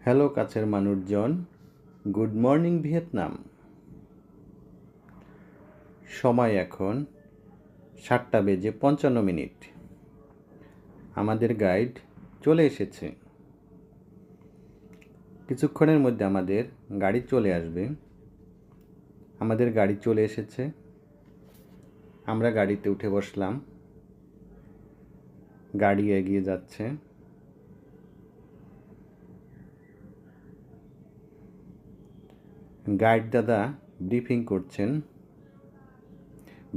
Hello কাছের মানুষজন, good morning Vietnam. সময় এখন 7:55। আমাদের গাইড চলে এসেছে। কিছুক্ষণের মধ্যে আমাদের গাড়ি চলে আসবে। আমাদের গাড়ি চলে এসেছে, আমরা গাড়িতে উঠে বসলাম। গাড়ি এগিয়ে যাচ্ছে। গাইড দাদা ব্রিফিং করছেন,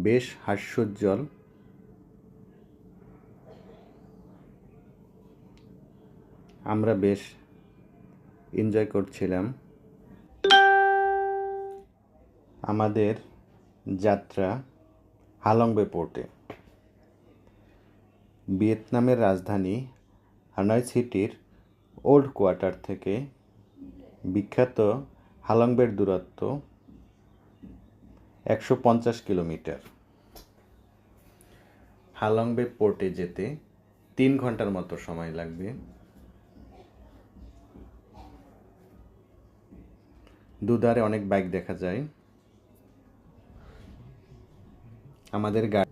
বেশ হাস্যোজ্জ্বল। আমরা বেশ এনজয় করছিলাম। আমাদের যাত্রা হালং বে পোর্টে। ভিয়েতনামের রাজধানী হানয় সিটির ওল্ড কোয়ার্টার থেকে বিখ্যাত হালং বের দূরত্ব 150 কিলোমিটার। হালং বে পোর্টে যেতে 3 ঘন্টার মতো সময় লাগবে। দুধারে অনেক বাইক দেখা যায়। আমাদের গাড়ি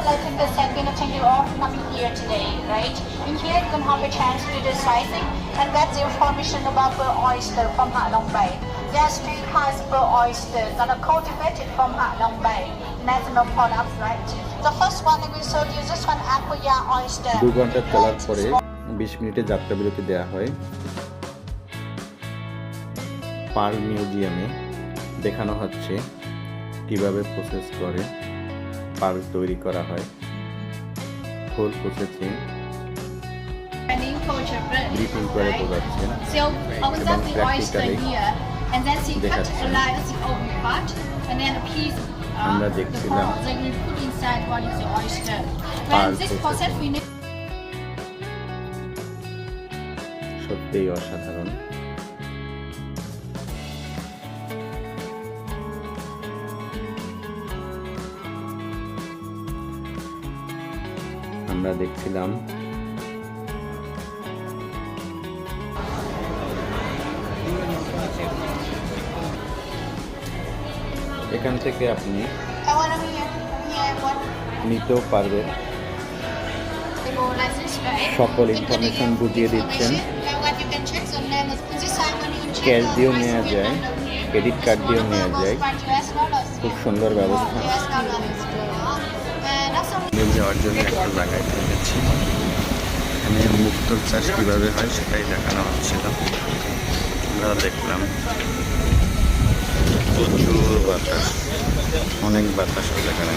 Like in the second attempt you're all coming here today, right? In here you can have a chance to do the sizing and get the information about the oyster from Ha Long Bay. There are 3 kinds of oysters that are cultivated from Ha Long Bay, national products, right? The first one that we showed you, this one Aquia oyster. 2 ঘন্টা চলার পরে 20 মিনিটে যাত্রা বিরতি দেওয়া হয়। Pearl মিউজিয়ামে দেখানো হচ্ছে কিভাবে প্রসেস করে পার্ল তৈরি করা হয়। ফুল প্রসেসিং ব্রিফিং করে বোঝাচ্ছেন So opens এবং up the oyster practically here, and then she cut দেখাচ্ছেন। the line of the open part, and then a piece আমরা the দেখছিলাম pearl that we put inside what is the oyster. Pearl When this process processing. we need সত্যিই অসাধারণ। আমরা দেখছিলাম এখান থেকে আপনি I want to hear what নিতেও পারবেন। they go like this, right? সকল Including ইনফরমেশন বুঝিয়ে দিচ্ছেন। information, and what you can check the name of this side when you can check cash the দিয়েও price নেওয়া of যায়, Vietnam dollar here. Credit card This দিয়েও one নেওয়া was যায়। $1 US dollars খুব here. সুন্দর ব্যবস্থা। US dollars. And that's all. নিয়ে যাওয়ার জন্য একটা জায়গায় থেকেছি। এখানে মুক্তোর চাষ কীভাবে হয় সেটাই দেখানো হচ্ছিল। আমরা দেখলাম প্রচুর বাতাস, অনেক বাতাস হলো এখানে।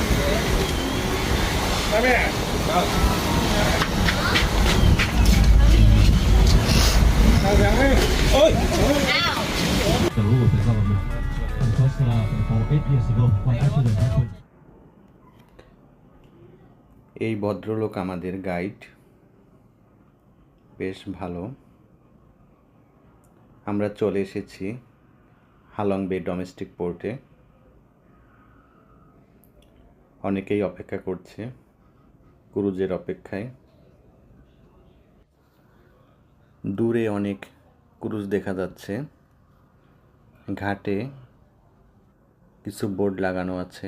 The rule of development because about 8 years ago one accident happened. এই ভদ্রলোক আমাদের গাইড, বেশ ভালো। আমরা চলে এসেছি হালং বে ডোমেস্টিক পোর্টে। অনেকেই অপেক্ষা করছে ক্রুজের অপেক্ষায়। দূরে অনেক ক্রুজ দেখা যাচ্ছে। ঘাটে কিছু বোর্ড লাগানো আছে।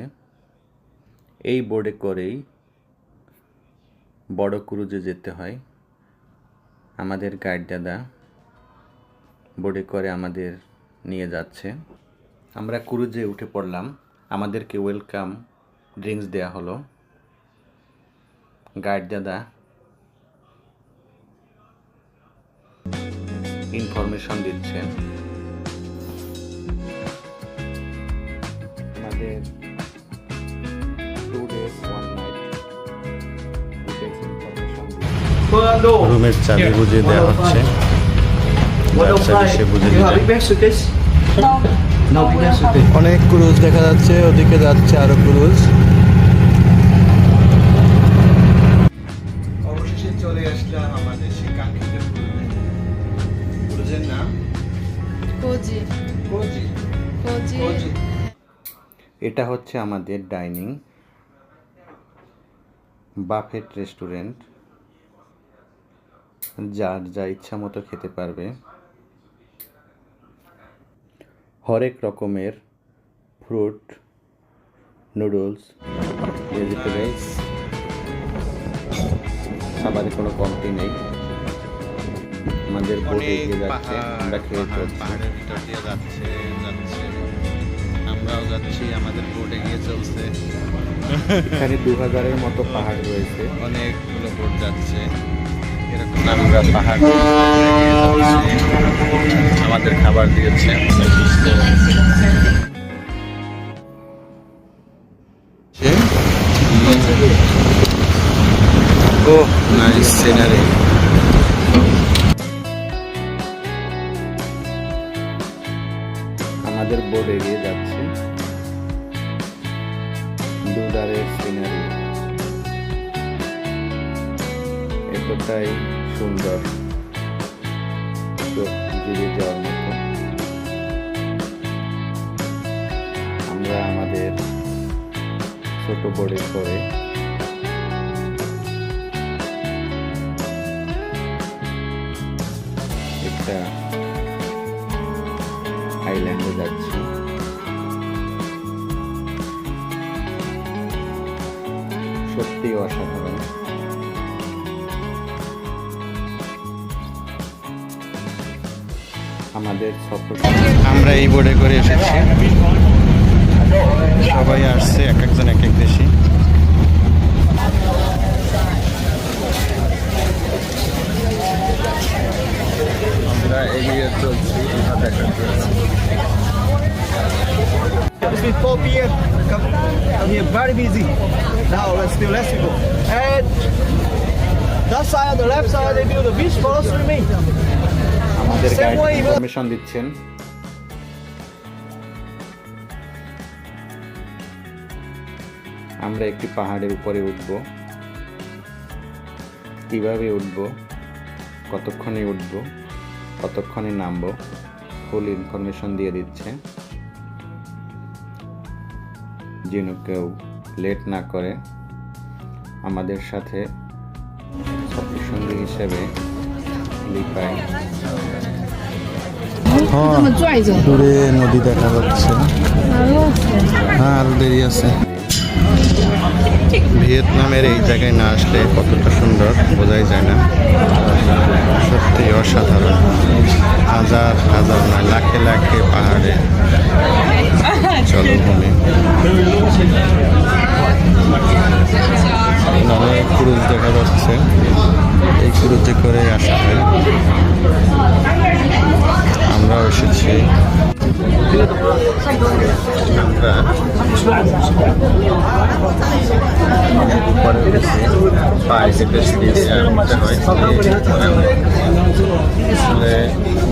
এই বোর্ডে করেই বড় ক্রুজে যেতে হয়। আমাদের গাইড দাদা বোর্ডে করে আমাদের নিয়ে যাচ্ছে। আমরা ক্রুজে উঠে পড়লাম। আমাদেরকে ওয়েলকাম ড্রিঙ্কস দেয়া হলো। গাইড দাদা ইনফরমেশন দিচ্ছেন। আমাদের 2 days 1 night ডিটেইলস ইনফরমেশন রুমের চাবি বুঝিয়ে দেওয়া হচ্ছে। চাবি সে বুঝিয়ে দিবে। No, that's okay. অনেক ক্রুজ দেখা যাচ্ছে, ওদিকে যাচ্ছে আরো ক্রুজ। অবশেষে এটা হচ্ছে আমাদের ডাইনিং বাফেট রেস্টুরেন্ট, যার যা ইচ্ছা মতো খেতে পারবে। হরেক রকমের ফ্রুট, নুডলস, ভেজিটেবলস, খাবারের কোনো কমতি নেই। আমাদের বোট এগিয়ে যাচ্ছে, আমরা খেয়ে চলছি। পাহাড়ের ভিতর দিয়ে যাচ্ছে আমরাও যাচ্ছি, আমাদের বোট এগিয়ে চলছে। এখানে 2000-এর মতো পাহাড় রয়েছে। অনেকগুলো বোট যাচ্ছে এরকম। আমরা পাহাড় এগিয়ে যাচ্ছি, আমাদের খাবার দিয়েছে। ও নাইস সিনারি। আমাদের বোট এগিয়ে যাচ্ছে, দুধারের সিনারি এতটাই সুন্দর, চোখ জুড়ে যাওয়ার মতো। আমরা আমাদের ছোট বোটে করে একটা আইল্যান্ডে যাচ্ছি। সত্যি অসাধারণ। আমাদের সফর আমরা এই বোর্ডে করে এসেছি, সবাই আসছে, এক একজন এক এক দেশি। আমরা এগিয়ে চলছি, It's been 4 p.m. Come here, very busy. Now let's go. And that side on the left side, they build a beach. Follow through me. আমাদের Same way, even- ইনফরমেশন দিচ্ছেন। আমরা একটি পাহাড়ের উপরে উঠব, কিভাবে উঠব, কতক্ষণে উঠব, কতক্ষণে নামব, ফুল ইনফরমেশন দিয়ে দিচ্ছে, যেন কেউ লেট না করে। আমাদের সাথে সফরসঙ্গী হিসেবে লিপাই। দূরে নদী দেখা যাচ্ছে। হ্যাঁ, আরো দেরি আছে। ভিয়েতনামের এই জায়গায় না আসলে কতটা সুন্দর বোঝাই যায় না। সত্যি অসাধারণ। হাজার হাজার নয়, লাখে লাখে পাহাড়ে জলভূমি। অনেক ক্রুজ দেখা যাচ্ছে, এই ক্রুজে করে আসা হয়। আমরাও এসেছি। আমরা উপরে উঠেছি, পায়ে হেঁটে সিঁড়ি দিয়ে উঠতে হয়। আসলে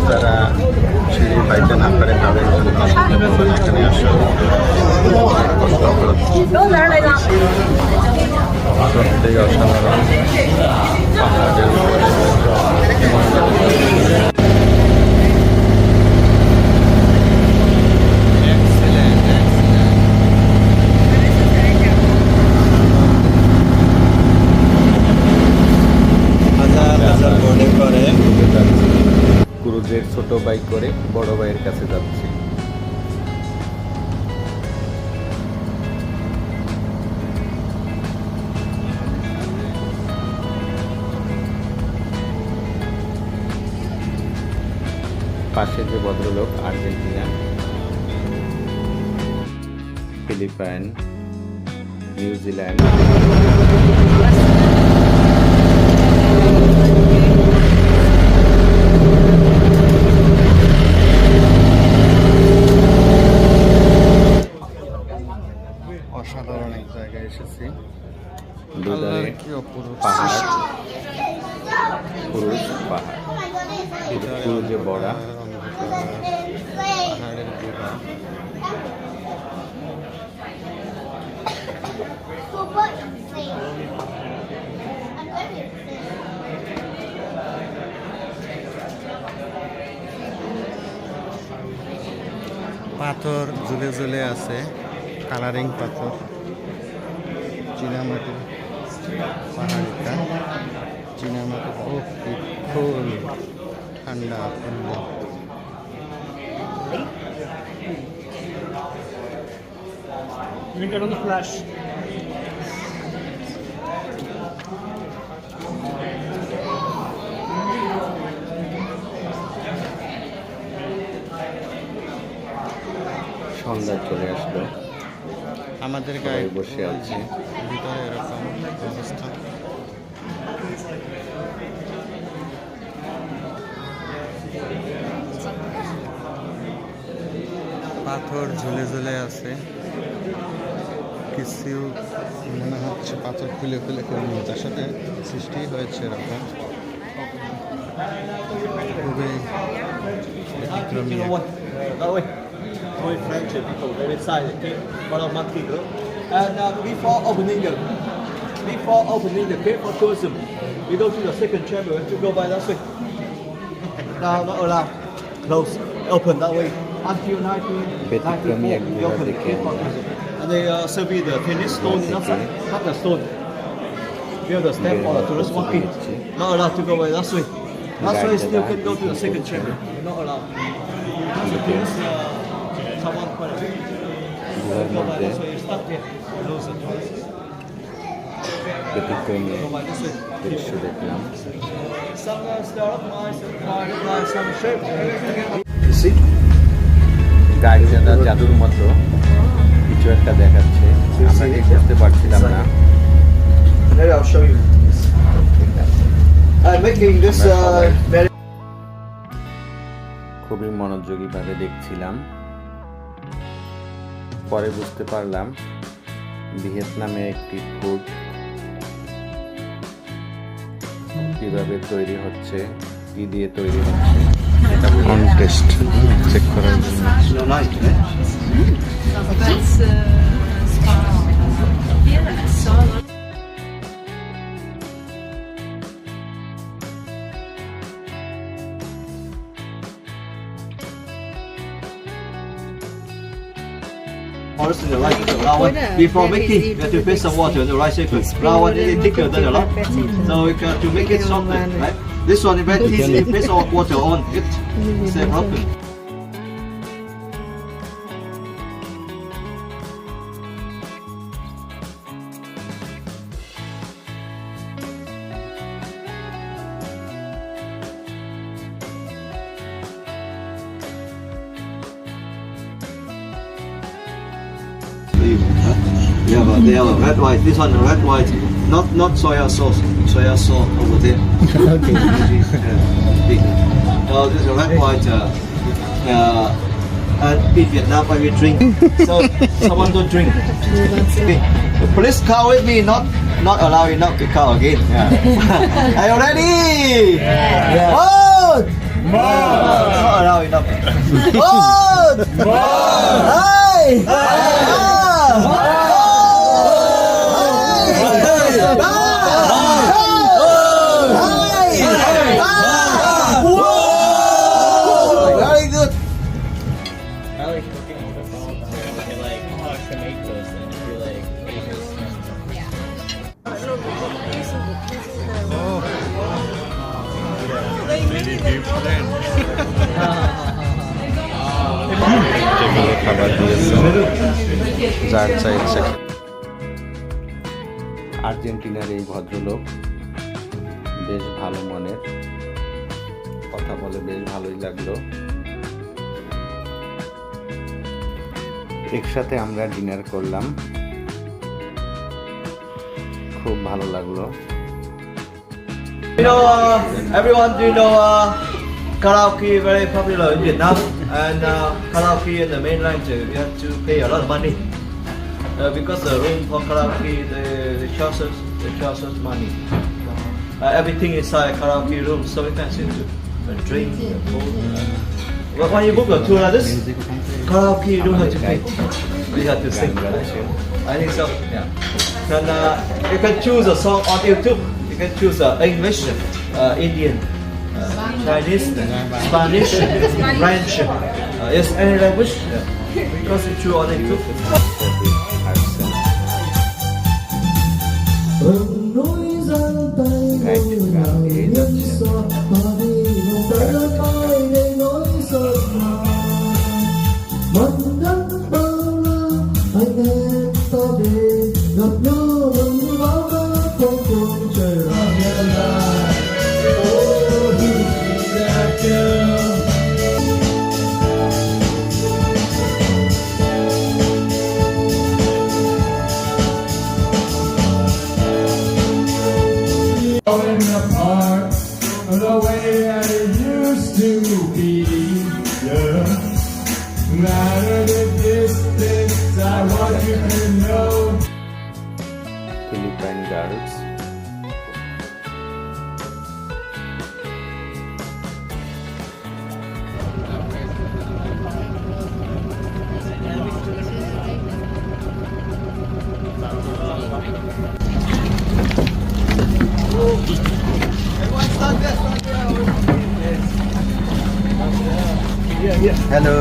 যারা সিঁড়ি পাইতে না পারে তাদের জন্য এখানে আসা সত্যি অসাধারণ। পাহাড়ের উপরে ক্রুজের ছোট বাইক করে বড় ভাইয়ের কাছে যাচ্ছি। পাশে যে ভদ্রলোক আর্জেন্টিনা, ফিলিপাইন, নিউজিল্যান্ড, অসাধারণ এক জায়গায় এসেছি। দুধারে কি অপূর্ব পাহাড়, ক্রুজ পাহাড়, ক্রুজে বড়া। পাহাড়ের গুহা। পাথর ঝুলে ঝুলে আছে, কালারিং পাথর, চীনামাটির পাহাড়িটা, চীনামাটির ও কি ফুল, ঠান্ডা ফুল। Drink it on the flash. সন্ধ্যা চলে আসলো, আমাদের সবাই গায়ে বসে আছে। ভিতরে এরকম অবস্থা। পাথর ঝুলে ঝুলে আছে, কিছু মনে হচ্ছে পাথর খুলে খুলে কেউ নিয়ে তার সাথে সৃষ্টি হয়েছে এরকম। খুবই ব্যতিক্রমী That way. Going French people, they're inside, okay? One of my people. And before opening the gate for tourism, we go to the second chamber, we have to go by that way. Now, not allowed. Close. Open that way. Until 1994, we open the gate for tourism. And they serve you the tennis stone inside, not the stone. We have the step for the tourist walking. Not allowed to go by that way. That way still can go to the second chamber. You're not allowed. That's the tourist, someone put it. গুহার Go by মধ্যে this way, you stop here. Lose the tourists. ব্যতিক্রমী Go by this way. দৃশ্য দেখলাম। Some stalagmites, some fireflies, some shape. You see? গাইডেরা জাদুর মতো কিছু একটা দেখাচ্ছে, আমরা ঠিক বুঝতে পারছিলাম না। Maybe I'll show you. I'm making this very. খুবই মনোযোগীভাবে দেখছিলাম, পরে বুঝতে পারলাম ভিয়েতনামে একটি ফুড কিভাবে তৈরি হচ্ছে, কি দিয়ে তৈরি হচ্ছে এটা বুঝলাম। অন টেস্ট চেক করার জন্য। No, nice. That's beer and salt. First in the right, the round one. Before making, you have to put some water in the right circle. Round one is thicker than the round. So you got to make it softer, right? This one is very thin. You put some water on it. Stay broken. Yeah, but they have a red white. This one red white, not soya sauce. Soya sauce over there. Okay. No, this is a red white. And in Vietnam, when we drink, so someone don't drink. Please count with me. Not allow you not to count again. Yeah. Are you ready? Yeah. One. Not allow you not. One. Hey. Very good. I like cooking with the phone. I like tomatoes and I feel like টেবিলে খাবার দিয়েছে, যার চাই ইচ্ছা। আর্জেন্টিনার এই ভদ্রলোক বেশ ভালো মনের, কথা বলে বেশ ভালোই লাগলো। একসাথে আমরা ডিনার করলাম, খুব ভালো লাগলো। You know, everyone, do you know karaoke very popular in Vietnam, and karaoke in the mainland, you have to pay a lot of money because the room for karaoke they charge us money. Everything inside karaoke room so expensive to drink, food. But when you book a tour like this, karaoke you don't have to pay. You have to sing. I think so. Yeah. And you can choose a song on YouTube. You can choose English, Indian, Chinese, Spanish, French. Yes, any language. Because you choose on YouTube. Guide গান গেয়ে যাচ্ছে। Falling apart the way that it used to be. Yeah. Matter the distance, I want you to know. Philippine girls hello,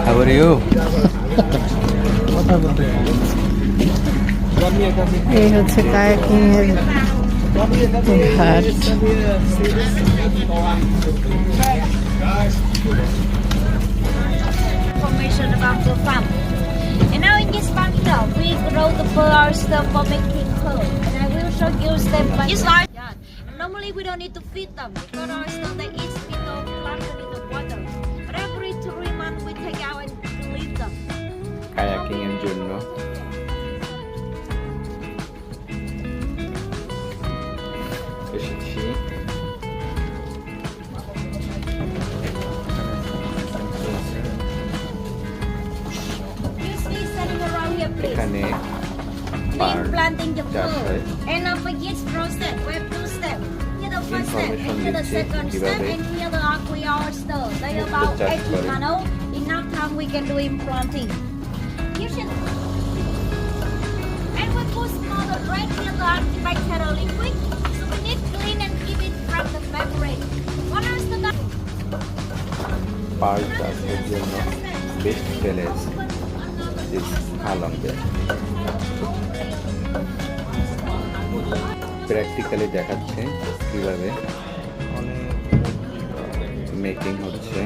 how are you? এই হচ্ছে kayaking এর ঘাট। Information about the farm. And now in this farm here, we grow the pearl oyster for making pearl. And I will show you step by step. Yeah. And normally we don't need to feed them because oyster they eat spittle planted in the water. But every 3 months we take out and leave them. Kayaking এর জন্য এসেছি। Usually setting around here, please. এখানে Leaf planting the চাষ pearl. হয়। And for each process, we have 2 steps. Here the first step, Information and here the দিচ্ছে second step, কিভাবে and here the aqua oyster. They about চাষ 80 করে। panel. Enough time we can do implanting. Usually, and we put small right here the antibacterial liquid. So we need clean and keep it from the fabric. What else the pearl চাষের জন্য best place is Halong Bay. Practically দেখাচ্ছে কিভাবে making হচ্ছে।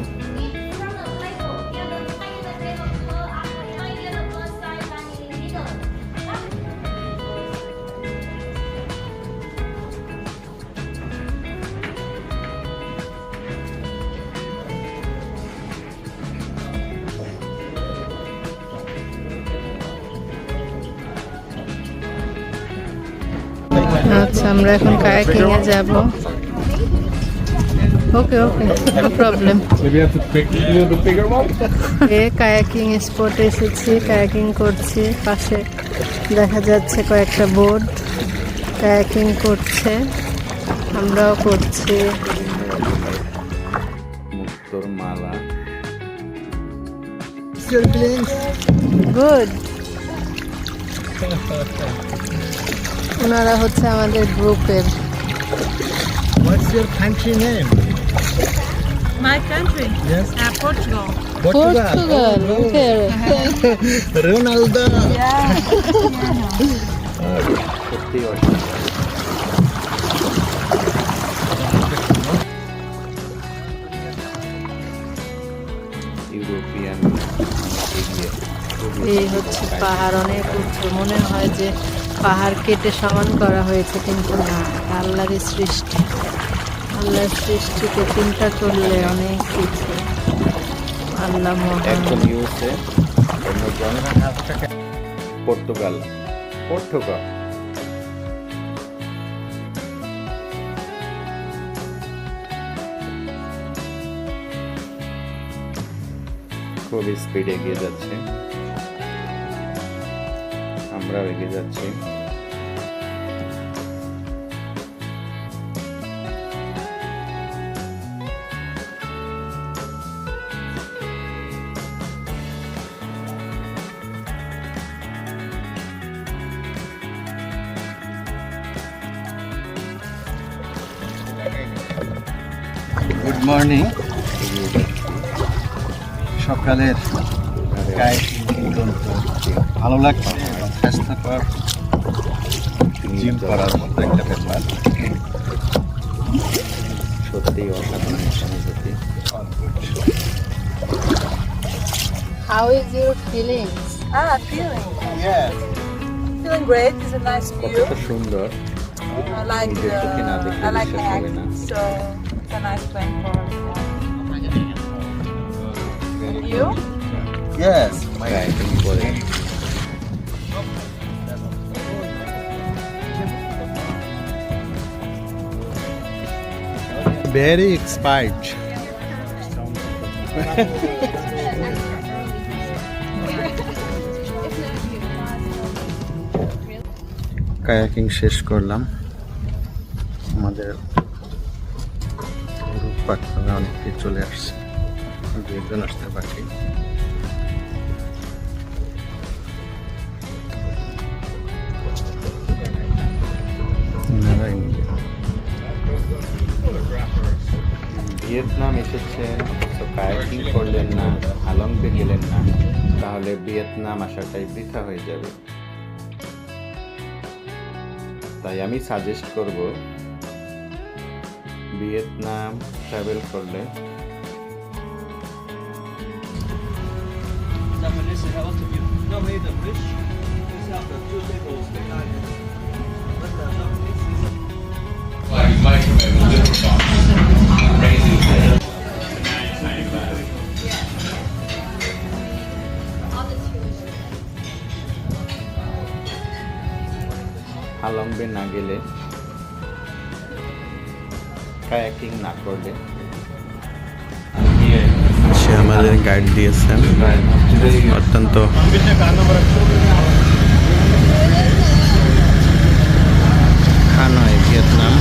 আচ্ছা, আমরা এখন kayaking এ যাব। Okay okay, no problem. Maybe I have to pick the bigger one. Kayaking স্পটে এসেছি, কায়াকিং করছি। পাশে দেখা যাচ্ছে কয়েকটা বোট কায়াকিং করছে, আমরাও করছি। মুক্তোর মালা গুড। ওনারা হচ্ছে আমাদের গ্রুপের। What's your country name? My country? Yes. Portugal. Portugal. Okay. Ronaldo. সত্যি অসাধারণ। ইউরোপিয়ান এই হচ্ছে পাহাড়, অনেক উঁচু। মনে হয় যে পাহাড় কেটে সমান করা হয়েছে, কিন্তু না, আল্লাহর সৃষ্টি। আল্লাহর সৃষ্টিকে চিন্তা করলে অনেক কিছু। আল্লাহ মহান। একজন ইউএসএ, অন্যজন পর্তুগাল। পর্তুগাল খুব স্পিড এগিয়ে যাচ্ছে, আমরাও এগিয়ে যাচ্ছি। Good morning. সকালের কায়াকিং ভালো লাগছে, স্বাস্থ্যকর জিম করার মতো একটা ব্যাপার। সত্যিই অসাধারণ একটা অনুভূতি। How is your feelings? Feeling great. It's a nice view. কতটা সুন্দর, I like নিজের চোখে না দেখলে বিশ্বাস হবে না। so it's a nice place for. And you? Yes. Kayaking করে ভেরি এক্সপার্ট। কায়াকিং শেষ করলাম। আমাদের পাটনামে অনেকে চলে আসছে, দু একজন আসতে বাকি। ভিয়েতনাম এসেছেন অথচ কায়াকিং করলেন না, হালং বে গেলেন না, তাহলে ভিয়েতনাম আসাটাই বৃথা হয়ে যাবে। তাই আমি সাজেস্ট করব, ভিয়েতনাম ট্রাভেল করলে হালং বে না গেলে, কায়াকিং না করলে। সে আমাদের গাইড দিয়েছেন, অত্যন্ত খানয় ভিয়েতনাম।